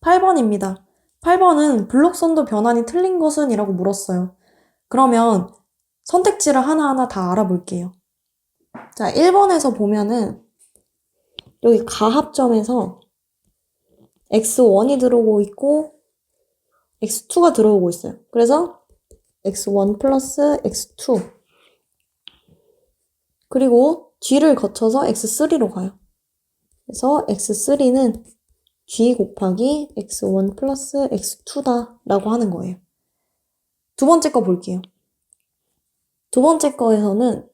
8번입니다. 8번은 블록선도 변환이 틀린 것은? 이라고 물었어요. 그러면 선택지를 하나하나 다 알아볼게요. 자, 1번에서 보면은 여기 가합점에서 x1이 들어오고 있고 x2가 들어오고 있어요. 그래서 x1 플러스 x2 그리고 g를 거쳐서 x3로 가요. 그래서 x3는 g 곱하기 x1 플러스 x2다 라고 하는 거예요. 두 번째 거 볼게요. 두 번째 거에서는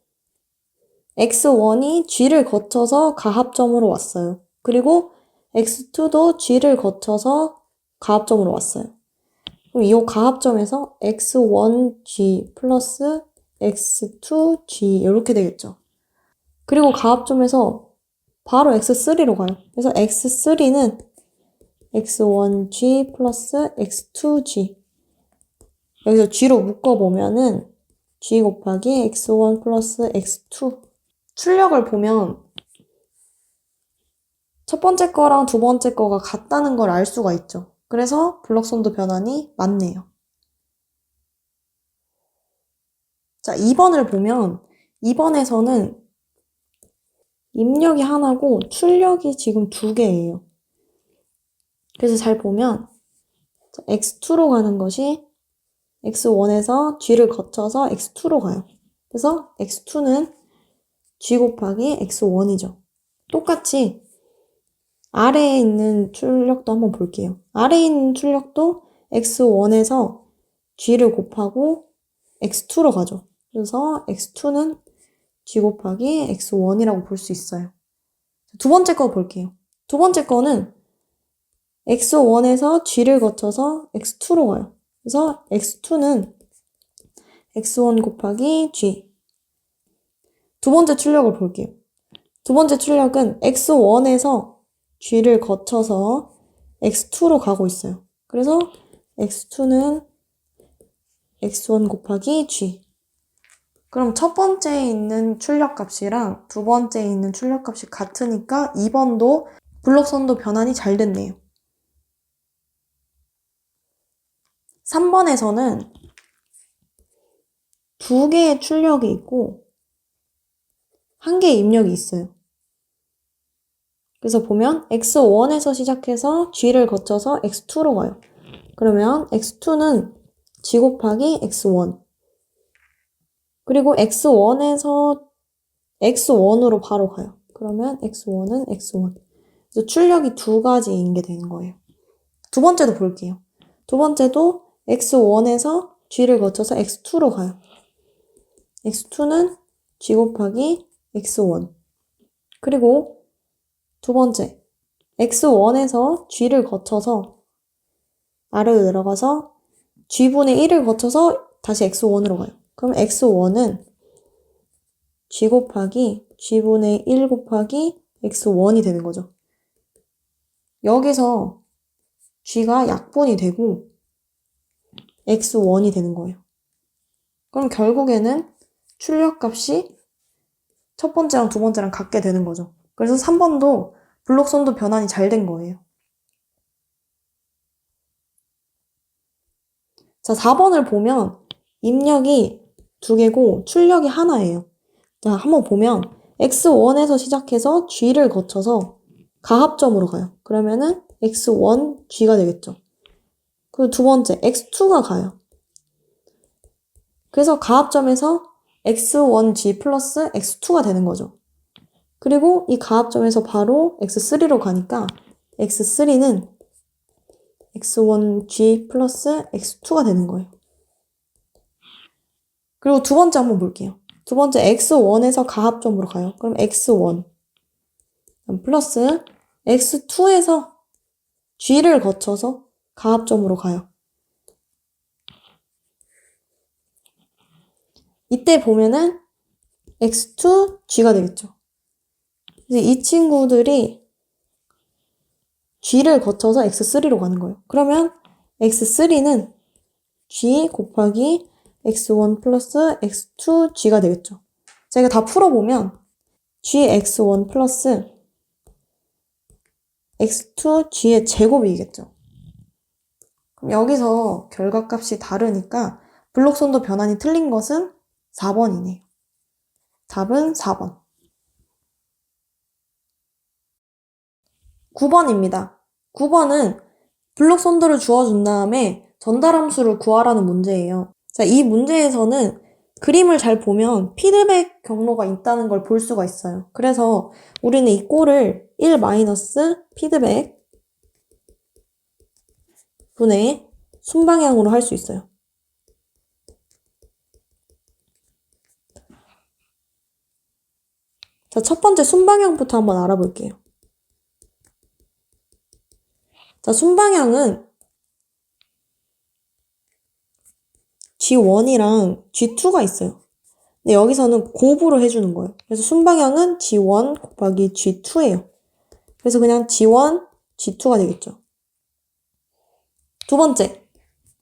x1이 g를 거쳐서 가합점으로 왔어요. 그리고 x2도 g를 거쳐서 가합점으로 왔어요. 그럼 이 가합점에서 x1g 플러스 x2g 이렇게 되겠죠. 그리고 가합점에서 바로 x3로 가요. 그래서 x3는 x1g 플러스 x2g 여기서 g로 묶어보면은 g 곱하기 x1 플러스 x2 출력을 보면 첫 번째 거랑 두 번째 거가 같다는 걸 알 수가 있죠. 그래서 블록선도 변환이 맞네요. 자, 2번을 보면 2번에서는 입력이 하나고 출력이 지금 두 개예요. 그래서 잘 보면 x2로 가는 것이 x1에서 g를 거쳐서 x2로 가요. 그래서 x2는 g 곱하기 x1이죠. 똑같이 아래에 있는 출력도 한번 볼게요. 아래에 있는 출력도 x1에서 g를 곱하고 x2로 가죠. 그래서 x2는 g 곱하기 x1이라고 볼 수 있어요. 두 번째 거 볼게요. 두 번째 거는 x1에서 g를 거쳐서 x2로 가요. 그래서 x2는 x1 곱하기 g. 두 번째 출력을 볼게요. 두 번째 출력은 x1에서 g를 거쳐서 x2로 가고 있어요. 그래서 x2는 x1 곱하기 g. 그럼 첫 번째에 있는 출력값이랑 두 번째에 있는 출력값이 같으니까 2번도 블록선도 변환이 잘 됐네요. 3번에서는 두 개의 출력이 있고 한 개의 입력이 있어요. 그래서 보면 x1에서 시작해서 g를 거쳐서 x2로 가요. 그러면 x2는 g 곱하기 x1 그리고 x1에서 x1으로 바로 가요. 그러면 x1은 x1 그래서 출력이 두 가지인 게 되는 거예요. 두 번째도 볼게요. 두 번째도 x1에서 g를 거쳐서 x2로 가요. x2는 g 곱하기 x1 그리고 두 번째 x1에서 g를 거쳐서 아래로 내려가서 g분의 1을 거쳐서 다시 x1으로 가요. 그럼 x1은 g 곱하기 g분의 1 곱하기 x1이 되는 거죠. 여기서 g가 약분이 되고 x1이 되는 거예요. 그럼 결국에는 출력값이 첫 번째랑 두 번째랑 같게 되는 거죠. 그래서 3번도 블록선도 변환이 잘 된 거예요. 자, 4번을 보면 입력이 두 개고 출력이 하나예요. 자, 한번 보면 x1에서 시작해서 g를 거쳐서 가합점으로 가요. 그러면은 x1, g가 되겠죠. 그리고 두 번째 x2가 가요. 그래서 가합점에서 x1g 플러스 x2가 되는 거죠. 그리고 이 가합점에서 바로 x3로 가니까 x3는 x1g 플러스 x2가 되는 거예요. 그리고 두 번째 한번 볼게요. 두 번째 x1에서 가합점으로 가요. 그럼 x1 플러스 x2에서 g를 거쳐서 가합점으로 가요. 이때 보면은 x2, g가 되겠죠. 이제 이 친구들이 g를 거쳐서 x3로 가는 거예요. 그러면 x3는 g 곱하기 x1 플러스 x2g가 되겠죠. 제가 다 풀어보면 gx1 플러스 x2g의 제곱이겠죠. 여기서 결과값이 다르니까 블록선도 변환이 틀린 것은 4번이네요. 답은 4번. 9번입니다. 9번은 블록선도를 주어준 다음에 전달함수를 구하라는 문제예요. 자, 이 문제에서는 그림을 잘 보면 피드백 경로가 있다는 걸 볼 수가 있어요. 그래서 우리는 이 꼴을 1 마이너스 피드백 분의 순방향으로 할 수 있어요. 자, 첫 번째 순방향부터 한번 알아볼게요. 자, 순방향은 G1이랑 G2가 있어요. 근데 여기서는 곱으로 해주는 거예요. 그래서 순방향은 G1 곱하기 G2예요. 그래서 그냥 G1, G2가 되겠죠. 두 번째,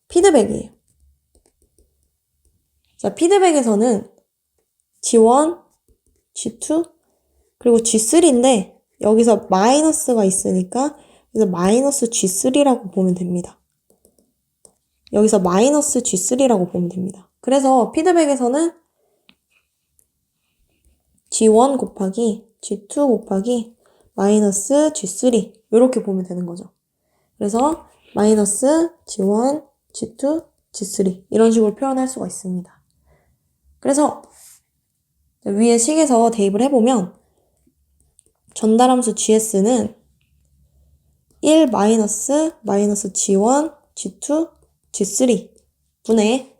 피드백이에요. 자, 피드백에서는 G1, G2, 그리고 G3인데 여기서 마이너스가 있으니까 그래서 마이너스 G3라고 보면 됩니다. 여기서 마이너스 G3라고 보면 됩니다. 그래서 피드백에서는 G1 곱하기 G2 곱하기 마이너스 G3 이렇게 보면 되는 거죠. 그래서 마이너스 G1, G2, G3 이런 식으로 표현할 수가 있습니다. 그래서 위에 식에서 대입을 해보면 전달함수 GS는 1 마이너스 G1, G2, G3 분의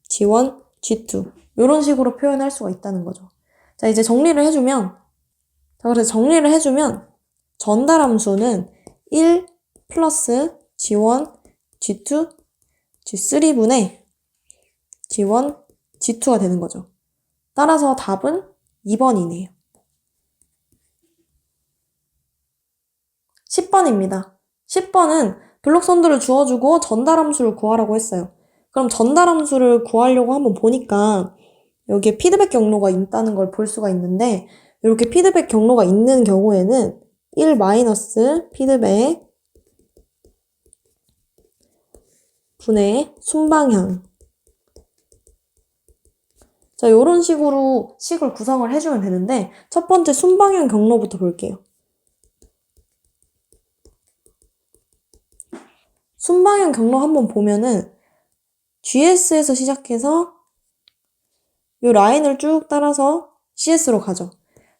G1, G2 이런 식으로 표현할 수가 있다는 거죠. 자, 이제 정리를 해주면 전달함수는 1 플러스 G1, G2, G3분의 G1, G2가 되는 거죠. 따라서 답은 2번이네요. 10번입니다. 10번은 블록선도를 주어주고 전달함수를 구하라고 했어요. 그럼 전달함수를 구하려고 한번 보니까 여기에 피드백 경로가 있다는 걸 볼 수가 있는데 이렇게 피드백 경로가 있는 경우에는 1 마이너스 피드백 분의 순방향. 자, 이런 식으로 식을 구성을 해주면 되는데 첫 번째 순방향 경로부터 볼게요. 순방향 경로 한번 보면은 GS에서 시작해서 이 라인을 쭉 따라서 CS로 가죠.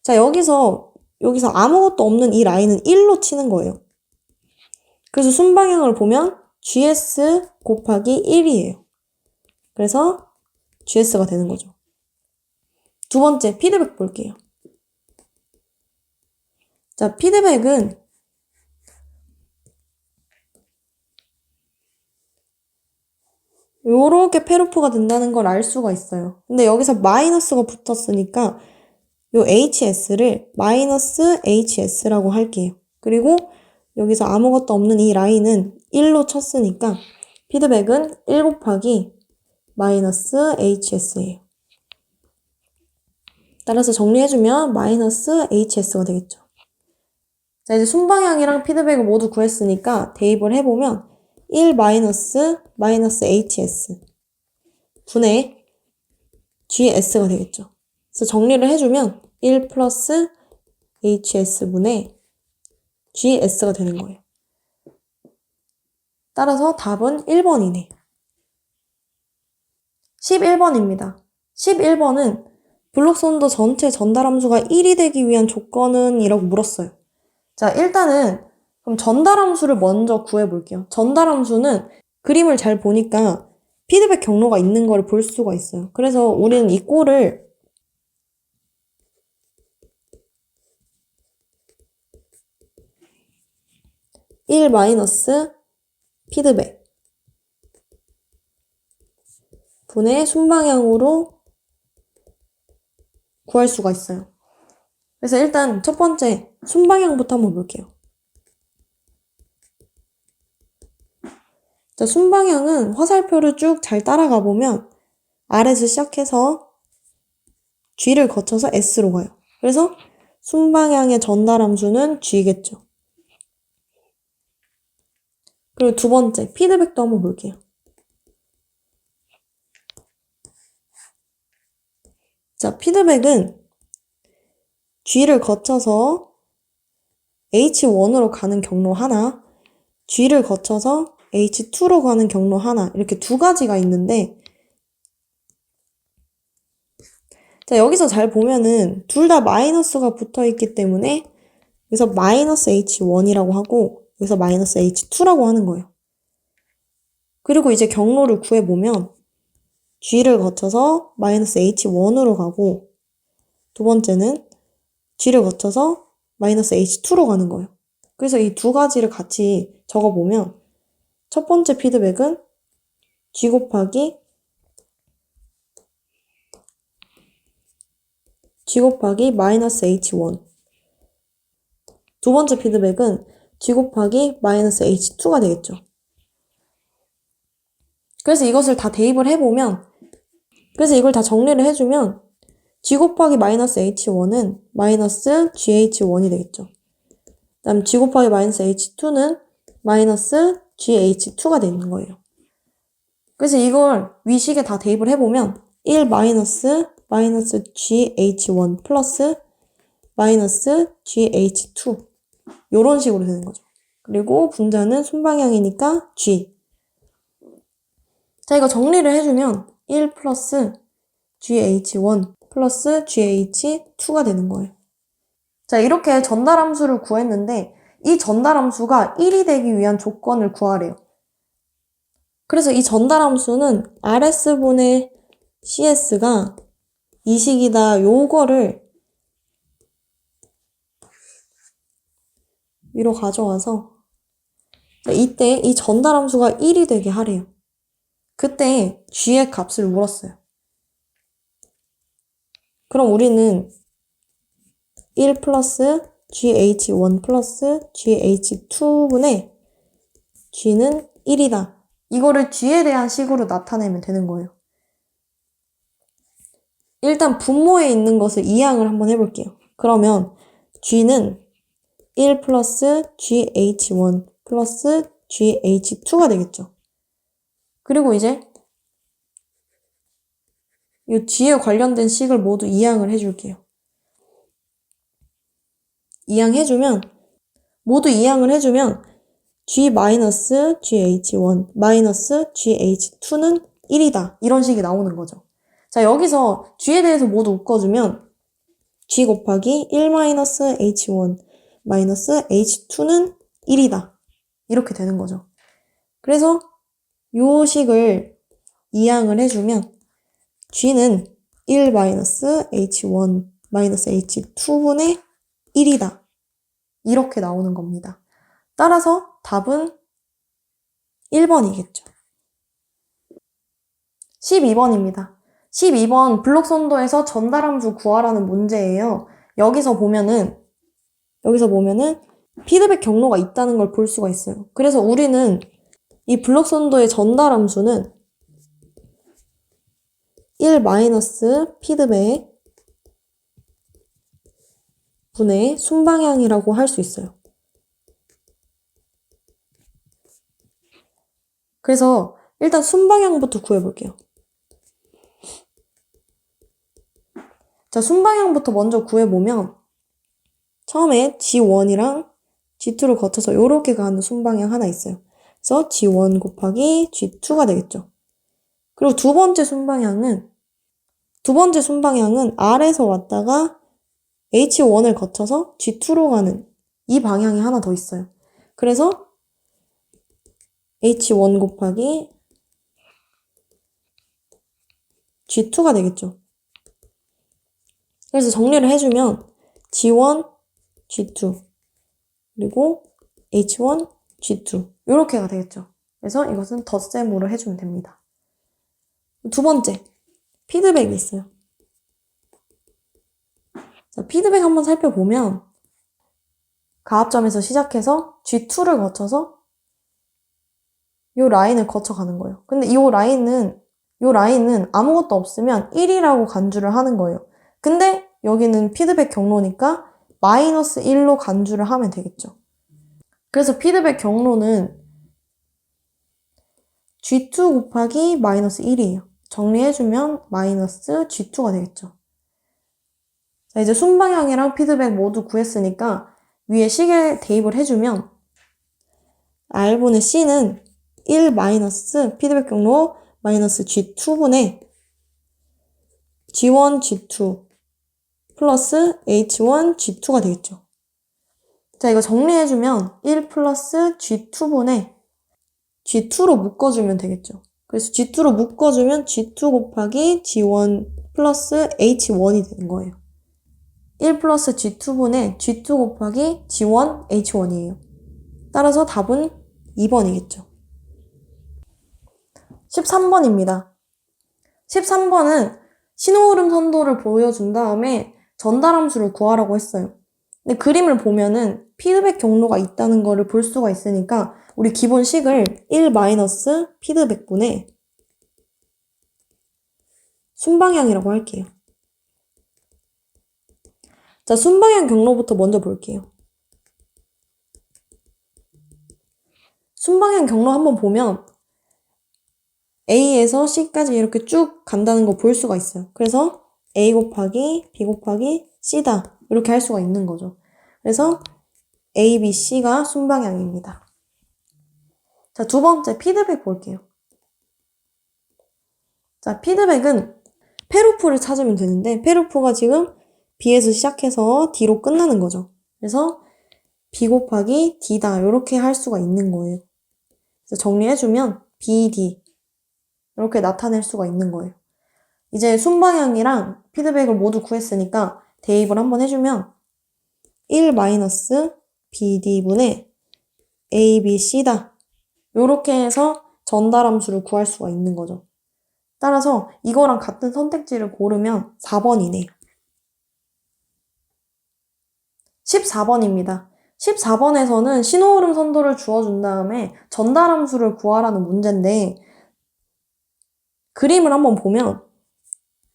자, 여기서 아무것도 없는 이 라인은 1로 치는 거예요. 그래서 순방향을 보면 GS 곱하기 1이에요. 그래서 GS가 되는 거죠. 두 번째, 피드백 볼게요. 자, 피드백은 요렇게 페루프가 된다는 걸 알 수가 있어요. 근데 여기서 마이너스가 붙었으니까 요 HS를 마이너스 HS라고 할게요. 그리고 여기서 아무것도 없는 이 라인은 1로 쳤으니까 피드백은 1 곱하기 마이너스 HS예요. 따라서 정리해주면 마이너스 HS가 되겠죠. 자, 이제 순방향이랑 피드백을 모두 구했으니까 대입을 해보면 1 마이너스 HS 분의 GS가 되겠죠. 그래서 정리를 해주면 1 플러스 HS 분의 GS가 되는 거예요. 따라서 답은 1번이네. 11번입니다. 11번은 블록선도 전체 전달함수가 1이 되기 위한 조건은? 이라고 물었어요. 자, 일단은 그럼 전달함수를 먼저 구해볼게요. 전달함수는 그림을 잘 보니까 피드백 경로가 있는 걸 볼 수가 있어요. 그래서 우리는 이 꼴을 (1 마이너스) 피드백 분의 순방향으로 구할 수가 있어요. 그래서 일단 첫 번째 순방향부터 한번 볼게요. 자, 순방향은 화살표를 쭉 잘 따라가 보면 R에서 시작해서 G를 거쳐서 S로 가요. 그래서 순방향의 전달함수는 G겠죠. 그리고 두 번째, 피드백도 한번 볼게요. 자, 피드백은 G를 거쳐서 H1으로 가는 경로 하나, G를 거쳐서 H2로 가는 경로 하나, 이렇게 두 가지가 있는데, 자, 여기서 잘 보면은 둘 다 마이너스가 붙어 있기 때문에 여기서 마이너스 H1이라고 하고 여기서 마이너스 H2라고 하는 거예요. 그리고 이제 경로를 구해보면 G를 거쳐서 마이너스 H1으로 가고 두 번째는 G를 거쳐서 마이너스 H2로 가는 거예요. 그래서 이 두 가지를 같이 적어보면 첫 번째 피드백은 G 곱하기 마이너스 H1. 두 번째 피드백은 G 곱하기 마이너스 H2가 되겠죠. 그래서 이것을 다 대입을 해보면, 그래서 이걸 다 정리를 해주면 G 곱하기 마이너스 H1은 마이너스 GH1이 되겠죠. 그 다음 G 곱하기 마이너스 H2는 마이너스 GH2가 되는 거예요. 그래서 이걸 위식에 다 대입을 해보면 1 마이너스 GH1 플러스 마이너스 GH2 이런 식으로 되는 거죠. 그리고 분자는 순방향이니까 G. 자, 이거 정리를 해주면 1 플러스 GH1 플러스 GH2가 되는 거예요. 자, 이렇게 전달함수를 구했는데 이 전달함수가 1이 되기 위한 조건을 구하래요. 그래서 이 전달함수는 RS분의 CS가 이 식이다 요거를 위로 가져와서 이때 이 전달함수가 1이 되게 하래요. 그때 G의 값을 물었어요. 그럼 우리는 1 플러스 GH1 플러스 GH2분의 G는 1이다. 이거를 G에 대한 식으로 나타내면 되는 거예요. 일단 분모에 있는 것을 이항을 한번 해볼게요. 그러면 G는 1 플러스 GH1 플러스 GH2가 되겠죠. 그리고 이제 이 G에 관련된 식을 모두 이항을 해줄게요. 모두 이항을 해주면 G 마이너스 GH1 마이너스 GH2는 1이다. 이런 식이 나오는 거죠. 자, 여기서 G에 대해서 모두 묶어주면 G 곱하기 1 마이너스 H1 마이너스 H2는 1이다. 이렇게 되는 거죠. 그래서 요 식을 이항을 해주면 G는 1 마이너스 H1 마이너스 H2분의 1이다. 이렇게 나오는 겁니다. 따라서 답은 1번이겠죠. 12번입니다. 12번 블록선도에서 전달함수 구하라는 문제예요. 여기서 보면은 피드백 경로가 있다는 걸 볼 수가 있어요. 그래서 우리는 이 블록선도의 전달함수는 1 마이너스 피드백 분의 순방향이라고 할 수 있어요. 그래서 일단 순방향부터 구해볼게요. 자, 순방향부터 먼저 구해보면 처음에 G1이랑 G2를 거쳐서 이렇게 가는 순방향 하나 있어요. 그래서 G1 곱하기 G2가 되겠죠. 그리고 두 번째 순방향은 R에서 왔다가 H1을 거쳐서 G2로 가는 이 방향이 하나 더 있어요. 그래서 H1 곱하기 G2가 되겠죠. 그래서 정리를 해주면 G1, G2 그리고 H1, G2 이렇게가 되겠죠. 그래서 이것은 덧셈으로 해주면 됩니다. 두 번째, 피드백이 있어요. 자, 피드백 한번 살펴보면 가압점에서 시작해서 G2를 거쳐서 이 라인을 거쳐가는 거예요. 근데 이 라인은 아무것도 없으면 1이라고 간주를 하는 거예요. 근데 여기는 피드백 경로니까 마이너스 1로 간주를 하면 되겠죠. 그래서 피드백 경로는 G2 곱하기 마이너스 1이에요. 정리해주면 마이너스 G2가 되겠죠. 자, 이제 순방향이랑 피드백 모두 구했으니까 위에 식에 대입을 해주면 R분의 C는 1 마이너스 피드백 경로 마이너스 G2분의 G1, G2 플러스 H1, G2가 되겠죠. 자, 이거 정리해주면 1 플러스 G2분의 G2로 묶어주면 되겠죠. 그래서 G2로 묶어주면 G2 곱하기 G1 플러스 H1이 되는 거예요. 1 플러스 G2분의 G2 곱하기 G1, H1이에요. 따라서 답은 2번이겠죠. 13번입니다. 13번은 신호흐름 선도를 보여준 다음에 전달함수를 구하라고 했어요. 근데 그림을 보면은 피드백 경로가 있다는 거를 볼 수가 있으니까 우리 기본식을 1 마이너스 피드백분의 순방향이라고 할게요. 자, 순방향 경로부터 먼저 볼게요. 순방향 경로 한번 보면 A에서 C까지 이렇게 쭉 간다는 거 볼 수가 있어요. 그래서 A 곱하기 B 곱하기 C다. 이렇게 할 수가 있는 거죠. 그래서 A, B, C가 순방향입니다. 자, 두 번째 피드백 볼게요. 자, 피드백은 페루프를 찾으면 되는데 페루프가 지금 B에서 시작해서 D로 끝나는 거죠. 그래서 B 곱하기 D다. 이렇게 할 수가 있는 거예요. 그래서 정리해주면 B, D 이렇게 나타낼 수가 있는 거예요. 이제 순방향이랑 피드백을 모두 구했으니까 대입을 한번 해주면 1 마이너스 BD분의 ABC다. 이렇게 해서 전달함수를 구할 수가 있는 거죠. 따라서 이거랑 같은 선택지를 고르면 4번이네요. 14번입니다. 14번에서는 신호흐름 선도를 주어준 다음에 전달함수를 구하라는 문제인데 그림을 한번 보면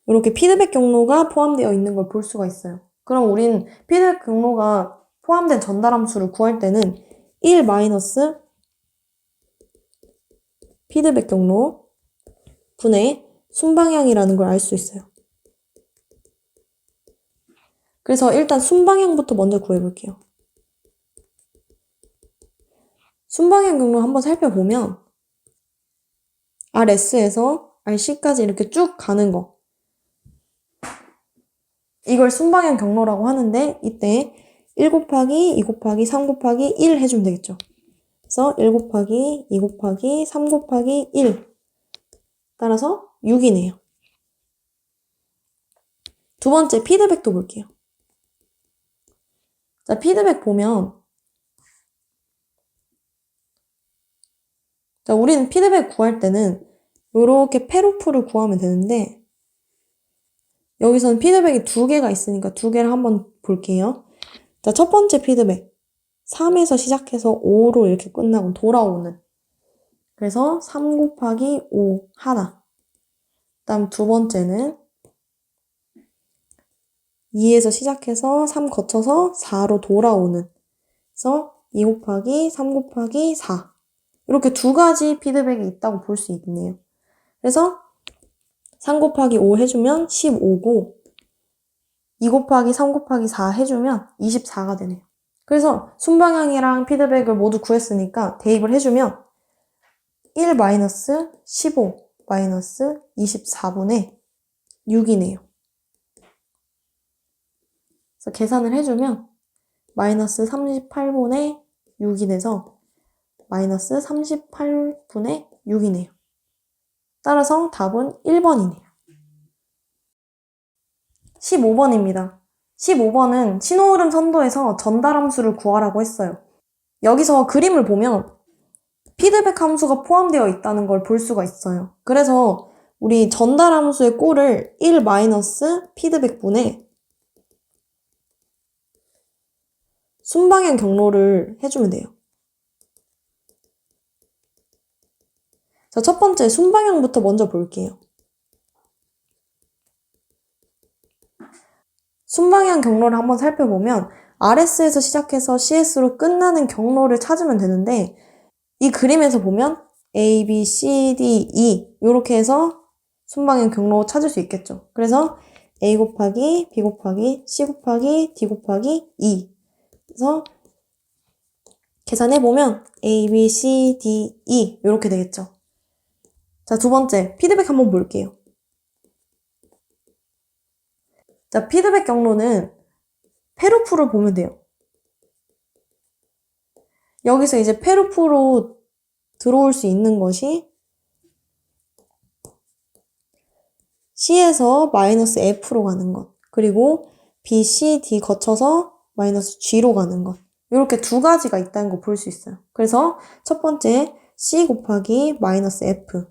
이렇게 피드백 경로가 포함되어 있는 걸 볼 수가 있어요. 그럼 우린 피드백 경로가 포함된 전달함수를 구할 때는 1 마이너스 피드백 경로 분의 순방향이라는 걸 알 수 있어요. 그래서 일단 순방향부터 먼저 구해볼게요. 순방향 경로 한번 살펴보면 RS에서 RC까지 이렇게 쭉 가는 거 이걸 순방향 경로라고 하는데 이때 1 곱하기 2 곱하기 3 곱하기 1 해주면 되겠죠. 그래서 1 곱하기 2 곱하기 3 곱하기 1 따라서 6이네요. 두 번째 피드백도 볼게요. 자, 피드백 보면 자, 우리는 피드백 구할 때는 이렇게 페루프를 구하면 되는데 여기서는 피드백이 두 개가 있으니까 두 개를 한번 볼게요. 자, 첫 번째 피드백 3에서 시작해서 5로 이렇게 끝나고 돌아오는 그래서 3 곱하기 5 하나 다음 두 번째는 2에서 시작해서 3 거쳐서 4로 돌아오는 그래서 2 곱하기 3 곱하기 4 이렇게 두 가지 피드백이 있다고 볼 수 있네요. 그래서 3 곱하기 5 해주면 15고 2 곱하기 3 곱하기 4 해주면 24가 되네요. 그래서 순방향이랑 피드백을 모두 구했으니까 대입을 해주면 1 마이너스 15 마이너스 24분의 6이네요. 그래서 계산을 해주면 마이너스 38분의 6이 돼서 마이너스 38분의 6이네요. 따라서 답은 1번이네요. 15번입니다. 15번은 신호흐름 선도에서 전달함수를 구하라고 했어요. 여기서 그림을 보면 피드백 함수가 포함되어 있다는 걸 볼 수가 있어요. 그래서 우리 전달함수의 꼴을 1 마이너스 피드백분의 순방향 경로를 해주면 돼요. 자, 첫 번째 순방향부터 먼저 볼게요. 순방향 경로를 한번 살펴보면 RS에서 시작해서 CS로 끝나는 경로를 찾으면 되는데 이 그림에서 보면 A, B, C, D, E 이렇게 해서 순방향 경로 찾을 수 있겠죠. 그래서 A 곱하기 B 곱하기 C 곱하기 D 곱하기 E 그래서 계산해보면 A, B, C, D, E 이렇게 되겠죠. 자, 두 번째 피드백 한번 볼게요. 자, 피드백 경로는 페루프를 보면 돼요. 여기서 이제 페루프로 들어올 수 있는 것이 C에서 마이너스 F로 가는 것, 그리고 B, C, D 거쳐서 마이너스 G로 가는 것. 이렇게 두 가지가 있다는 거 볼 수 있어요. 그래서 첫 번째 C 곱하기 마이너스 F,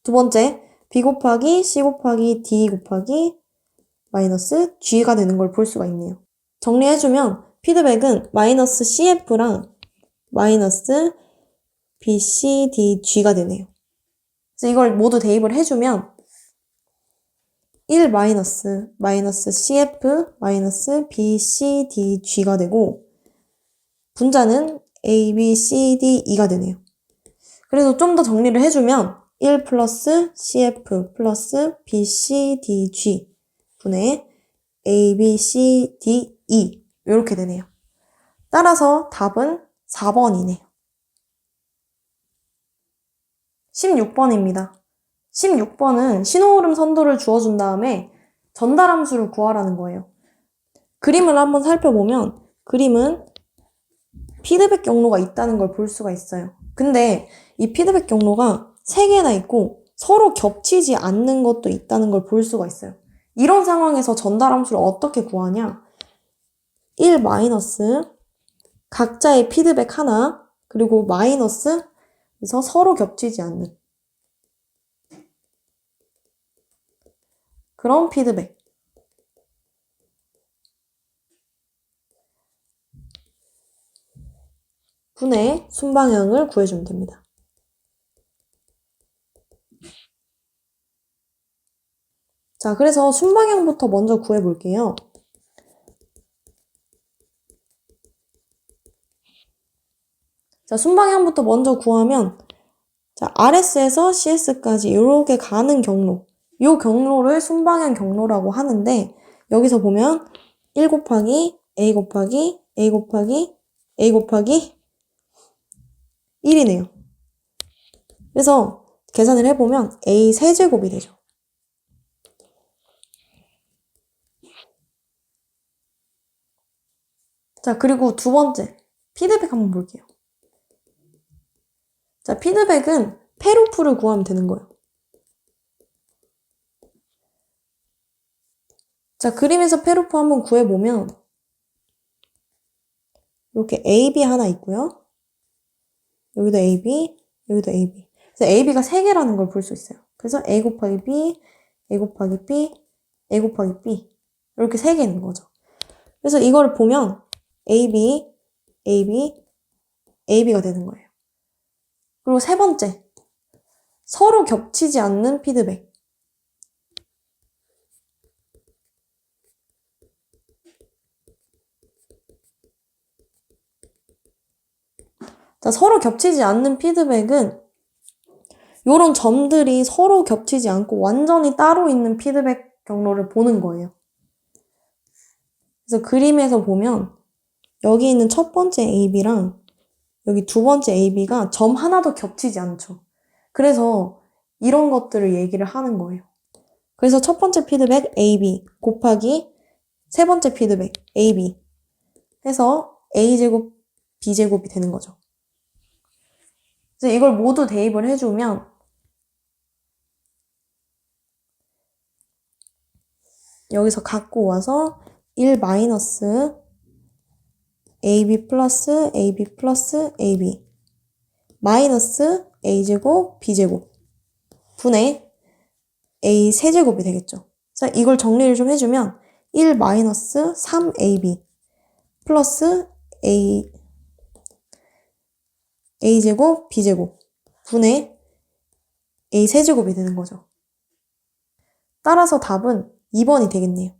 두 번째 B 곱하기 C 곱하기 D 곱하기 마이너스 G가 되는 걸 볼 수가 있네요. 정리해주면 피드백은 마이너스 CF랑 마이너스 BCDG가 되네요. 그래서 이걸 모두 대입을 해주면 1 마이너스 CF 마이너스 BCDG가 되고 분자는 A, B, C, D, E가 되네요. 그래서 좀 더 정리를 해주면 1 플러스 CF 플러스 BCDG 분의 A, B, C, D, E 이렇게 되네요. 따라서 답은 4번이네요. 16번입니다. 16번은 신호흐름 선도를 주어준 다음에 전달함수를 구하라는 거예요. 그림을 한번 살펴보면 그림은 피드백 경로가 있다는 걸 볼 수가 있어요. 근데 이 피드백 경로가 3개나 있고 서로 겹치지 않는 것도 있다는 걸 볼 수가 있어요. 이런 상황에서 전달함수를 어떻게 구하냐? 1 마이너스 각자의 피드백 하나 그리고 마이너스 그래서 서로 겹치지 않는 그런 피드백 분의 순방향을 구해주면 됩니다. 자, 그래서 순방향부터 먼저 구해볼게요. 자, 순방향부터 먼저 구하면 자, RS에서 CS까지 이렇게 가는 경로 이 경로를 순방향 경로라고 하는데 여기서 보면 1 곱하기 A 곱하기 A 곱하기 A 곱하기 1이네요. 그래서 계산을 해보면 A 세제곱이 되죠. 자, 그리고 두 번째 피드백 한번 볼게요. 자, 피드백은 페루프를 구하면 되는 거예요. 자, 그림에서 페루프 한번 구해보면 이렇게 AB 하나 있고요. 여기도 AB, 여기도 AB. 그래서 AB가 3개라는 걸 볼 수 있어요. 그래서 A 곱하기 B, A 곱하기 B, A 곱하기 B 이렇게 3개 있는 거죠. 그래서 이걸 보면 AB, AB, AB가 되는 거예요. 그리고 세 번째, 서로 겹치지 않는 피드백. 자, 서로 겹치지 않는 피드백은 이런 점들이 서로 겹치지 않고 완전히 따로 있는 피드백 경로를 보는 거예요. 그래서 그림에서 보면 여기 있는 첫 번째 AB랑 여기 두 번째 AB가 점 하나도 겹치지 않죠. 그래서 이런 것들을 얘기를 하는 거예요. 그래서 첫 번째 피드백 AB 곱하기 세 번째 피드백 AB 해서 A제곱 B제곱이 되는 거죠. 그래서 이걸 모두 대입을 해주면 여기서 갖고 와서 1 마이너스 AB 플러스 AB 플러스 AB 마이너스 A제곱 B제곱 분의 A 세제곱이 되겠죠. 자, 이걸 정리를 좀 해주면 1 마이너스 3AB 플러스 A제곱 B제곱 분의 A 세제곱이 되는 거죠. 따라서 답은 2번이 되겠네요.